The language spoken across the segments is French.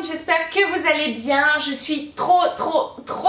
monde, j'espère que vous allez bien. Je suis trop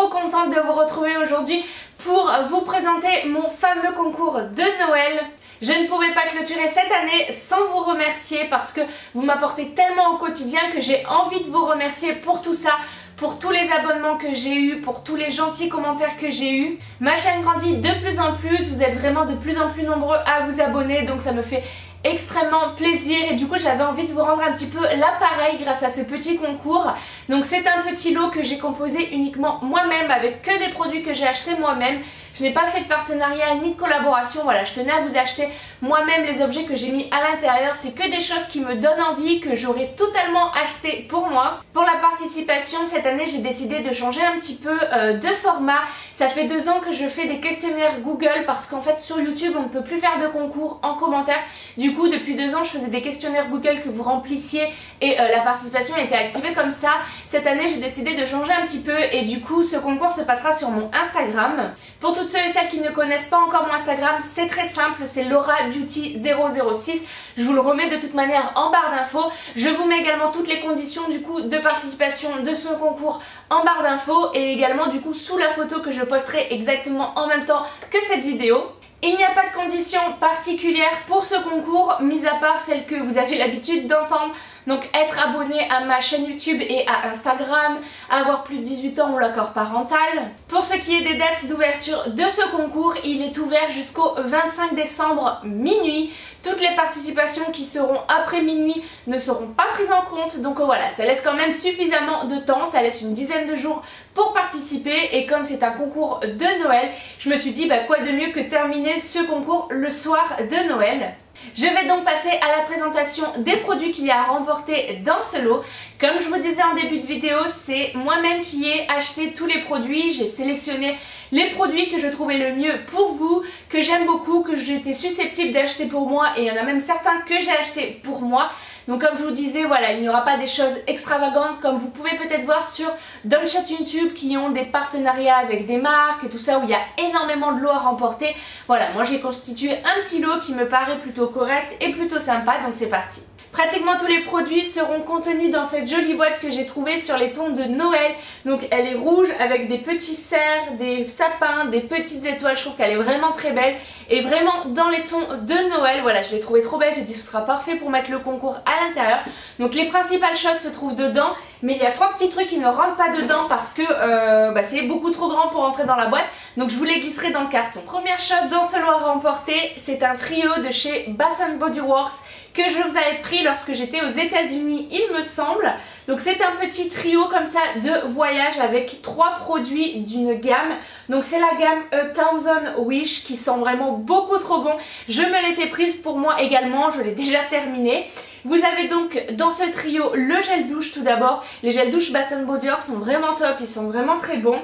contente de vous retrouver aujourd'hui pour vous présenter mon fameux concours de Noël. Je ne pouvais pas clôturer cette année sans vous remercier parce que vous m'apportez tellement au quotidien que j'ai envie de vous remercier pour tout ça, pour tous les abonnements que j'ai eus, pour tous les gentils commentaires que j'ai eus. Ma chaîne grandit de plus en plus, vous êtes vraiment de plus en plus nombreux à vous abonner, donc ça me fait extrêmement plaisir et du coup j'avais envie de vous rendre un petit peu l'appareil grâce à ce petit concours. Donc c'est un petit lot que j'ai composé uniquement moi-même avec que des produits que j'ai achetés moi-même. Je n'ai pas fait de partenariat ni de collaboration, voilà, je tenais à vous acheter moi-même les objets que j'ai mis à l'intérieur. C'est que des choses qui me donnent envie, que j'aurais totalement acheté pour moi. Pour la participation, cette année j'ai décidé de changer un petit peu de format. Ça fait 2 ans que je fais des questionnaires Google parce qu'en fait sur YouTube on ne peut plus faire de concours en commentaire. Du coup depuis 2 ans je faisais des questionnaires Google que vous remplissiez et la participation était activée comme ça. Cette année j'ai décidé de changer un petit peu et du coup ce concours se passera sur mon Instagram. Pour toutes ceux et celles qui ne connaissent pas encore mon Instagram, c'est très simple, c'est LauraBeauty006. Je vous le remets de toute manière en barre d'infos. Je vous mets également toutes les conditions du coup de participation de ce concours en barre d'infos et également du coup sous la photo que je posterai exactement en même temps que cette vidéo. Il n'y a pas de conditions particulières pour ce concours, mis à part celles que vous avez l'habitude d'entendre. Donc être abonné à ma chaîne YouTube et à Instagram, avoir plus de 18 ans ou l'accord parental. Pour ce qui est des dates d'ouverture de ce concours, il est ouvert jusqu'au 25 décembre minuit. Toutes les participations qui seront après minuit ne seront pas prises en compte. Donc voilà, ça laisse quand même suffisamment de temps, ça laisse une dizaine de jours pour participer. Et comme c'est un concours de Noël, je me suis dit quoi de mieux que terminer ce concours le soir de Noël. Je vais donc passer à la présentation des produits qu'il y a à remporter dans ce lot. Comme je vous disais en début de vidéo, c'est moi-même qui ai acheté tous les produits. J'ai sélectionné les produits que je trouvais le mieux pour vous, que j'aime beaucoup, que j'étais susceptible d'acheter pour moi et il y en a même certains que j'ai achetés pour moi. Donc comme je vous disais, voilà, il n'y aura pas des choses extravagantes comme vous pouvez peut-être voir sur d'autres chaînes YouTube qui ont des partenariats avec des marques et tout ça où il y a énormément de lots à remporter. Voilà, moi j'ai constitué un petit lot qui me paraît plutôt correct et plutôt sympa, donc c'est parti. Pratiquement tous les produits seront contenus dans cette jolie boîte que j'ai trouvée sur les tons de Noël. Donc elle est rouge avec des petits cerfs, des sapins, des petites étoiles. Je trouve qu'elle est vraiment très belle et vraiment dans les tons de Noël. Voilà, je l'ai trouvée trop belle. J'ai dit ce sera parfait pour mettre le concours à l'intérieur. Donc les principales choses se trouvent dedans, mais il y a 3 petits trucs qui ne rentrent pas dedans parce que c'est beaucoup trop grand pour entrer dans la boîte. Donc je vous les glisserai dans le carton. Première chose dans ce lot à remporter, c'est un trio de chez Bath & Body Works que je vous avais pris lorsque j'étais aux États-Unis, il me semble. Donc c'est un petit trio comme ça de voyage avec 3 produits d'une gamme. Donc c'est la gamme A Thousand Wish qui sent vraiment beaucoup trop bon. Je me l'étais prise pour moi également, je l'ai déjà terminée. Vous avez donc dans ce trio le gel douche tout d'abord. Les gels douche Bath & Body Works sont vraiment top, ils sont vraiment très bons.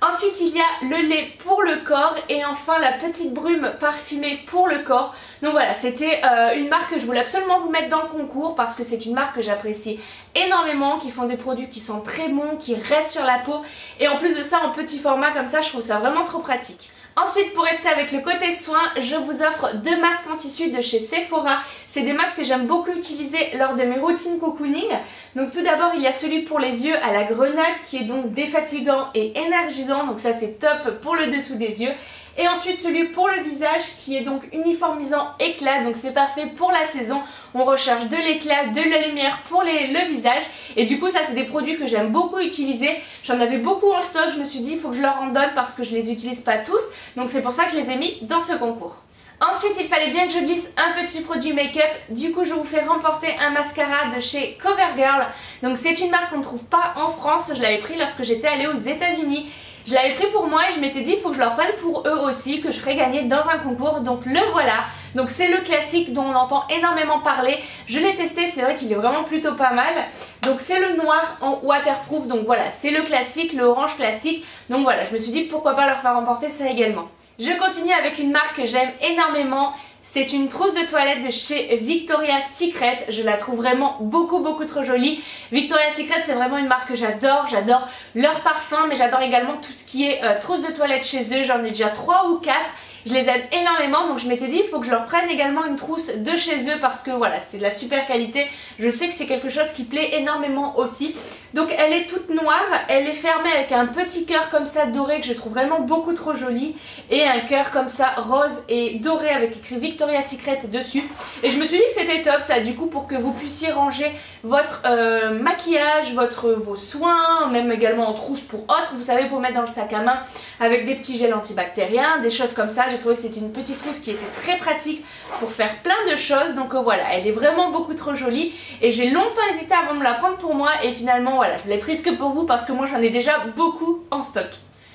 Ensuite il y a le lait pour le corps et enfin la petite brume parfumée pour le corps. Donc voilà, c'était une marque que je voulais absolument vous mettre dans le concours parce que c'est une marque que j'apprécie énormément, qui font des produits qui sont très bons, qui restent sur la peau et en plus de ça en petit format comme ça, je trouve ça vraiment trop pratique. Ensuite, pour rester avec le côté soin, je vous offre 2 masques en tissu de chez Sephora. C'est des masques que j'aime beaucoup utiliser lors de mes routines cocooning. Donc tout d'abord, il y a celui pour les yeux à la grenade qui est donc défatigant et énergisant. Donc ça c'est top pour le dessous des yeux. Et ensuite celui pour le visage qui est donc uniformisant éclat, donc c'est parfait pour la saison. On recherche de l'éclat, de la lumière pour le visage. Et du coup ça c'est des produits que j'aime beaucoup utiliser. J'en avais beaucoup en stock, je me suis dit il faut que je leur en donne parce que je les utilise pas tous. Donc c'est pour ça que je les ai mis dans ce concours. Ensuite il fallait bien que je glisse un petit produit make-up. Du coup je vous fais remporter un mascara de chez CoverGirl. Donc c'est une marque qu'on ne trouve pas en France. Je l'avais pris lorsque j'étais allée aux États-Unis. Je l'avais pris pour moi et je m'étais dit il faut que je leur prenne pour eux aussi, que je ferai gagner dans un concours. Donc le voilà. Donc c'est le classique dont on entend énormément parler. Je l'ai testé, c'est vrai qu'il est vraiment plutôt pas mal. Donc c'est le noir en waterproof. Donc voilà, c'est le classique, le orange classique. Donc voilà, je me suis dit pourquoi pas leur faire remporter ça également. Je continue avec une marque que j'aime énormément. C'est une trousse de toilette de chez Victoria's Secret. Je la trouve vraiment beaucoup trop jolie. Victoria's Secret c'est vraiment une marque que j'adore. J'adore leur parfum mais j'adore également tout ce qui est trousse de toilette chez eux. J'en ai déjà 3 ou 4 je les aime énormément, donc je m'étais dit il faut que je leur prenne également une trousse de chez eux parce que voilà, c'est de la super qualité. Je sais que c'est quelque chose qui plaît énormément aussi. Donc elle est toute noire, elle est fermée avec un petit cœur comme ça doré que je trouve vraiment beaucoup trop joli et un cœur comme ça rose et doré avec écrit Victoria's Secret dessus. Et je me suis dit que c'était top ça, du coup, pour que vous puissiez ranger votre maquillage, vos soins, même également en trousse pour autres, vous savez, pour mettre dans le sac à main avec des petits gels antibactériens, des choses comme ça. J'ai trouvé que c'était une petite trousse qui était très pratique pour faire plein de choses. Donc voilà, elle est vraiment beaucoup trop jolie et j'ai longtemps hésité avant de me la prendre pour moi et finalement voilà, je l'ai prise que pour vous parce que moi j'en ai déjà beaucoup en stock.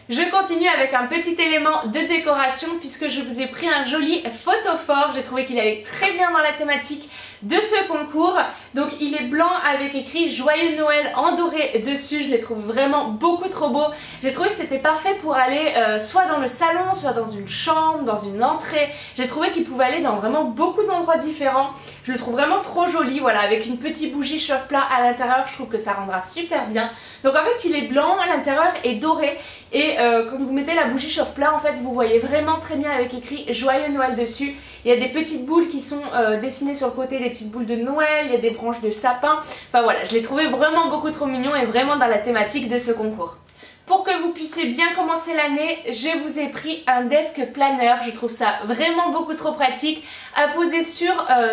Je continue avec un petit élément de décoration puisque je vous ai pris un joli photophore. J'ai trouvé qu'il allait très bien dans la thématique de ce concours. Donc il est blanc avec écrit Joyeux Noël en doré dessus. Je l'ai trouvé vraiment beaucoup trop beau. J'ai trouvé que c'était parfait pour aller soit dans le salon, soit dans une chambre, dans une entrée. J'ai trouvé qu'il pouvait aller dans vraiment beaucoup d'endroits différents. Je le trouve vraiment trop joli, voilà, avec une petite bougie chauffe-plat à l'intérieur. Je trouve que ça rendra super bien. Donc en fait il est blanc, à l'intérieur est doré et quand vous mettez la bougie chauffe-plat, en fait vous voyez vraiment très bien avec écrit Joyeux Noël dessus. Il y a des petites boules qui sont dessinées sur le côté, des petites boules de Noël, il y a des branches de sapin. Enfin voilà, je l'ai trouvé vraiment beaucoup trop mignon et vraiment dans la thématique de ce concours. Pour que vous puissiez bien commencer l'année, je vous ai pris un desk planner. Je trouve ça vraiment beaucoup trop pratique à poser sur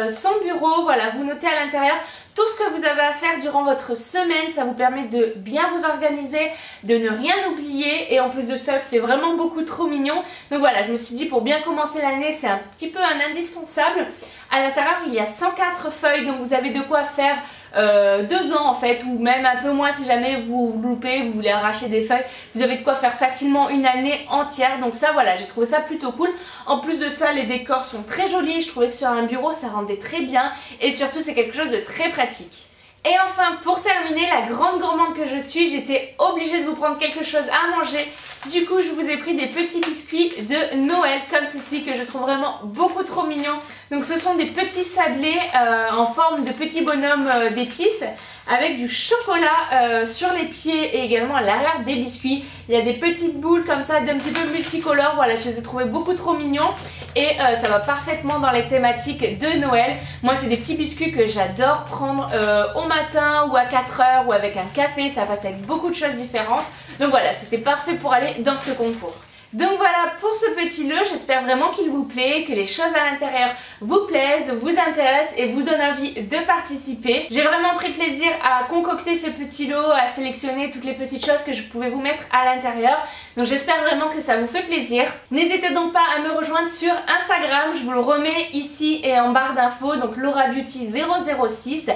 son bureau. Voilà, vous notez à l'intérieur tout ce que vous avez à faire durant votre semaine. Ça vous permet de bien vous organiser, de ne rien oublier et en plus de ça, c'est vraiment beaucoup trop mignon. Donc voilà, je me suis dit pour bien commencer l'année, c'est un petit peu un indispensable. À l'intérieur, il y a 104 feuilles, donc vous avez de quoi faire 2 ans en fait, ou même un peu moins si jamais vous loupez, vous voulez arracher des feuilles, vous avez de quoi faire facilement une année entière. Donc ça voilà, j'ai trouvé ça plutôt cool. En plus de ça, les décors sont très jolis, je trouvais que sur un bureau ça rendait très bien et surtout c'est quelque chose de très pratique. Et enfin, pour terminer, la grande gourmande que je suis, j'étais obligée de vous prendre quelque chose à manger. Du coup, je vous ai pris des petits biscuits de Noël comme ceci que je trouve vraiment beaucoup trop mignons. Donc ce sont des petits sablés en forme de petits bonhommes d'épices avec du chocolat sur les pieds et également à l'arrière des biscuits. Il y a des petites boules comme ça d'un petit peu multicolores. Voilà, je les ai trouvés beaucoup trop mignons et ça va parfaitement dans les thématiques de Noël. Moi, c'est des petits biscuits que j'adore prendre au matin ou à 4 heures ou avec un café. Ça passe avec beaucoup de choses différentes. Donc voilà, c'était parfait pour aller dans ce concours. Donc voilà pour ce petit lot, j'espère vraiment qu'il vous plaît, que les choses à l'intérieur vous plaisent, vous intéressent et vous donnent envie de participer. J'ai vraiment pris plaisir à concocter ce petit lot, à sélectionner toutes les petites choses que je pouvais vous mettre à l'intérieur. Donc j'espère vraiment que ça vous fait plaisir. N'hésitez donc pas à me rejoindre sur Instagram, je vous le remets ici et en barre d'infos, donc Laura Beauty 006.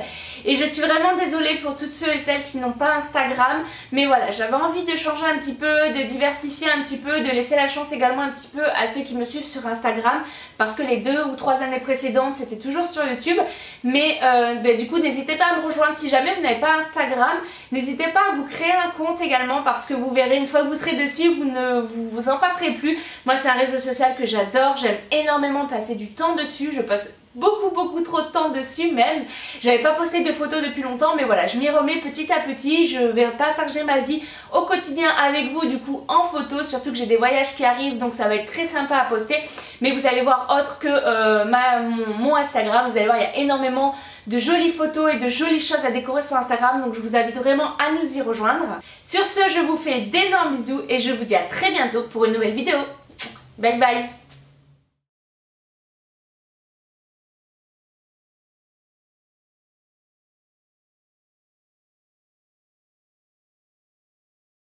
Et je suis vraiment désolée pour toutes ceux et celles qui n'ont pas Instagram, mais voilà, j'avais envie de changer un petit peu, de diversifier un petit peu, de laisser la chance également un petit peu à ceux qui me suivent sur Instagram, parce que les 2 ou 3 années précédentes c'était toujours sur YouTube. Mais du coup n'hésitez pas à me rejoindre si jamais vous n'avez pas Instagram. N'hésitez pas à vous créer un compte également, parce que vous verrez, une fois que vous serez dessus, vous en passerez plus. Moi c'est un réseau social que j'adore, j'aime énormément passer du temps dessus, je passe beaucoup trop de temps dessus même. J'avais pas posté de photos depuis longtemps, mais voilà, je m'y remets petit à petit. Je vais partager ma vie au quotidien avec vous, du coup en photo, surtout que j'ai des voyages qui arrivent, donc ça va être très sympa à poster. Mais vous allez voir, autre que mon Instagram, vous allez voir, il y a énormément de jolies photos et de jolies choses à décorer sur Instagram, donc je vous invite vraiment à nous y rejoindre. Sur ce, je vous fais d'énormes bisous et je vous dis à très bientôt pour une nouvelle vidéo. Bye bye.